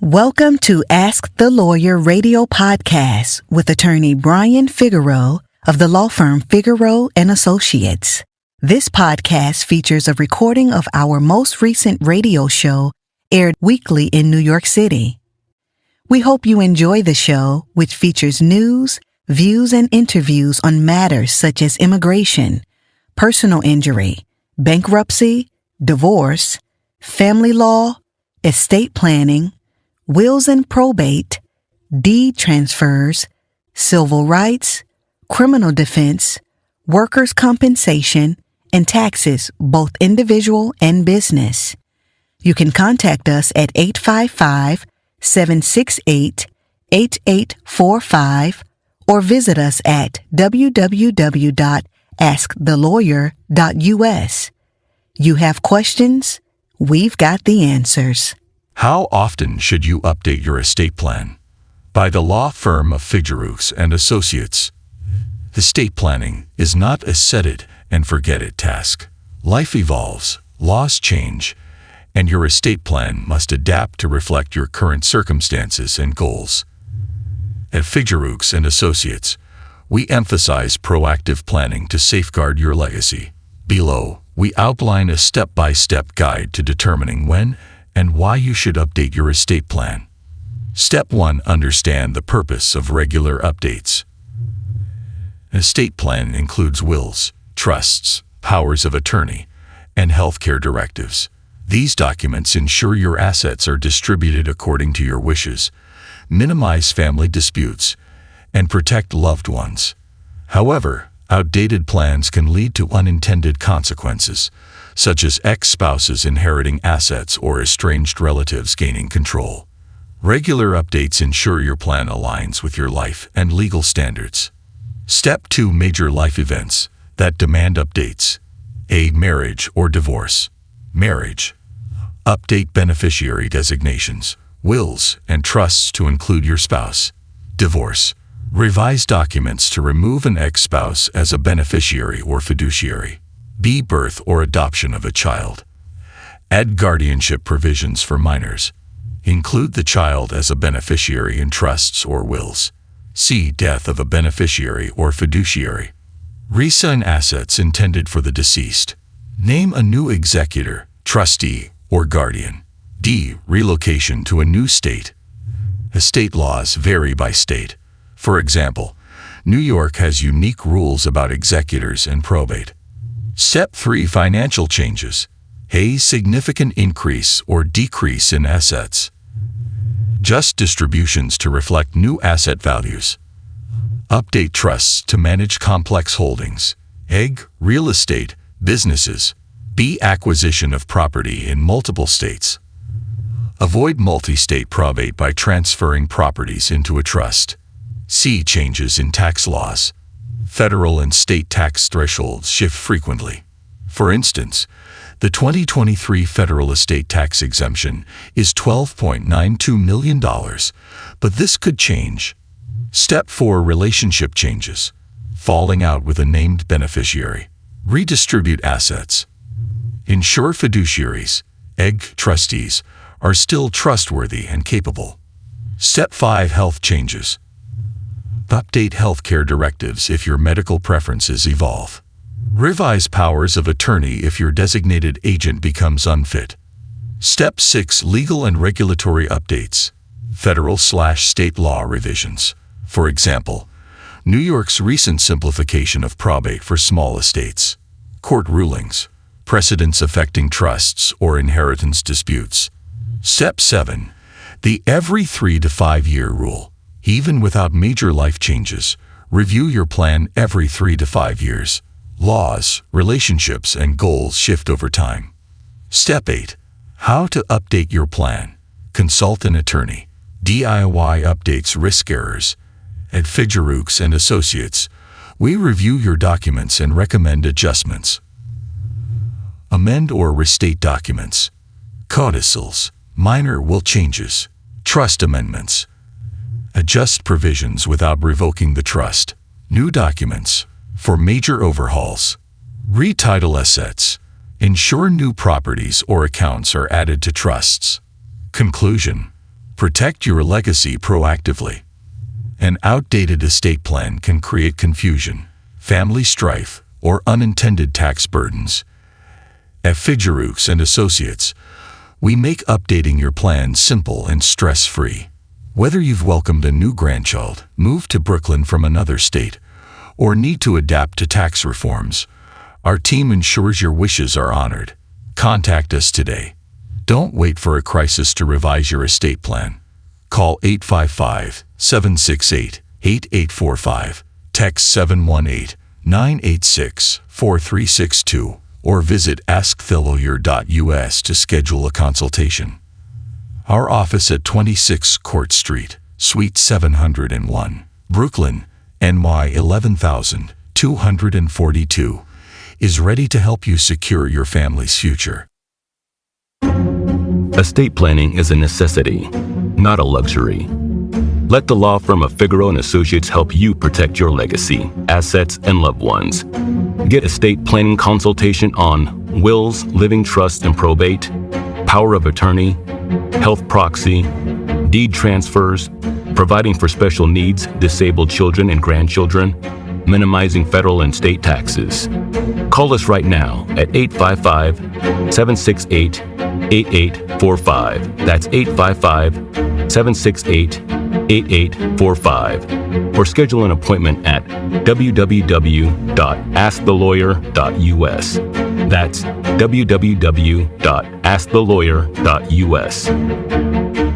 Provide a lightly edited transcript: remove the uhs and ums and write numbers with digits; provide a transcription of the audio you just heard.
Welcome to Ask the Lawyer radio podcast with attorney Brian Figeroux of the law firm Figeroux Associates. This podcast features a recording of our most recent radio show aired weekly in New York City. We hope you enjoy the show, which features news, views, and interviews on matters such as immigration, personal injury, bankruptcy, divorce, family law, estate planning, wills and probate, deed transfers, civil rights, criminal defense, workers' compensation, and taxes, both individual and business. You can contact us at 855-768-8845 or visit us at www.askthelawyer.us. You have questions? We've got the answers. How often should you update your estate plan? By the law firm of Figeroux Associates. Estate planning is not a set-it-and-forget-it task. Life evolves, laws change, and your estate plan must adapt to reflect your current circumstances and goals. At Figeroux Associates, we emphasize proactive planning to safeguard your legacy. Below, we outline a step-by-step guide to determining when and why you should update your estate plan. Step 1. Understand the purpose of regular updates. An estate plan includes wills, trusts, powers of attorney, and healthcare directives. These documents ensure your assets are distributed according to your wishes, minimize family disputes, and protect loved ones. However, outdated plans can lead to unintended consequences, such as ex-spouses inheriting assets or estranged relatives gaining control. Regular updates ensure your plan aligns with your life and legal standards. Step 2. Major life events that demand updates. A. Marriage or divorce. Marriage. Update beneficiary designations, wills, and trusts to include your spouse. Divorce. Revise documents to remove an ex-spouse as a beneficiary or fiduciary. B. Birth or adoption of a child. Add guardianship provisions for minors. Include the child as a beneficiary in trusts or wills. C. Death of a beneficiary or fiduciary. Reassign assets intended for the deceased. Name a new executor, trustee, or guardian. D. Relocation to a new state. Estate laws vary by state. For example, New York has unique rules about executors and probate. Step 3. Financial changes. A. Significant increase or decrease in assets. Just distributions to reflect new asset values. Update trusts to manage complex holdings. A. Real estate, businesses. B. Acquisition of property in multiple states. Avoid multi-state probate by transferring properties into a trust. C. Changes in tax laws. Federal and state tax thresholds shift frequently. For instance, the 2023 federal estate tax exemption is $12.92 million, but this could change. Step 4. Relationship changes. Falling out with a named beneficiary. Redistribute assets. Ensure fiduciaries, trustees, are still trustworthy and capable. Step 5. Health changes. Update healthcare directives if your medical preferences evolve. Revise powers of attorney if your designated agent becomes unfit. Step 6. Legal and regulatory updates. Federal/state law revisions. For example, New York's recent simplification of probate for small estates. Court rulings. Precedents affecting trusts or inheritance disputes. Step 7. The every 3 to 5 year rule. Even without major life changes, review your plan every 3 to 5 years. Laws, relationships, and goals shift over time. Step 8. How to update your plan. Consult an attorney. DIY updates risk errors. At Figeroux Associates, we review your documents and recommend adjustments. Amend or restate documents. Codicils. Minor will changes. Trust amendments. Adjust provisions without revoking the trust. New documents. For major overhauls. Retitle assets. Ensure new properties or accounts are added to trusts. Conclusion. Protect your legacy proactively. An outdated estate plan can create confusion, family strife, or unintended tax burdens. At Figeroux Associates, we make updating your plan simple and stress-free. Whether you've welcomed a new grandchild, moved to Brooklyn from another state, or need to adapt to tax reforms, our team ensures your wishes are honored. Contact us today. Don't wait for a crisis to revise your estate plan. Call 855-768-8845, text 718-986-4362, or visit askthelawyer.us to schedule a consultation. Our office at 26 Court Street, Suite 701, Brooklyn, NY 11242, is ready to help you secure your family's future. Estate planning is a necessity, not a luxury. Let the law firm of Figeroux Associates help you protect your legacy, assets, and loved ones. Get estate planning consultation on wills, living trusts and probate, power of attorney, health proxy, deed transfers, providing for special needs, disabled children and grandchildren, minimizing federal and state taxes. Call us right now at 855-768-8845. That's 855-768-8845. Or schedule an appointment at www.askthelawyer.us. That's www.askthelawyer.us.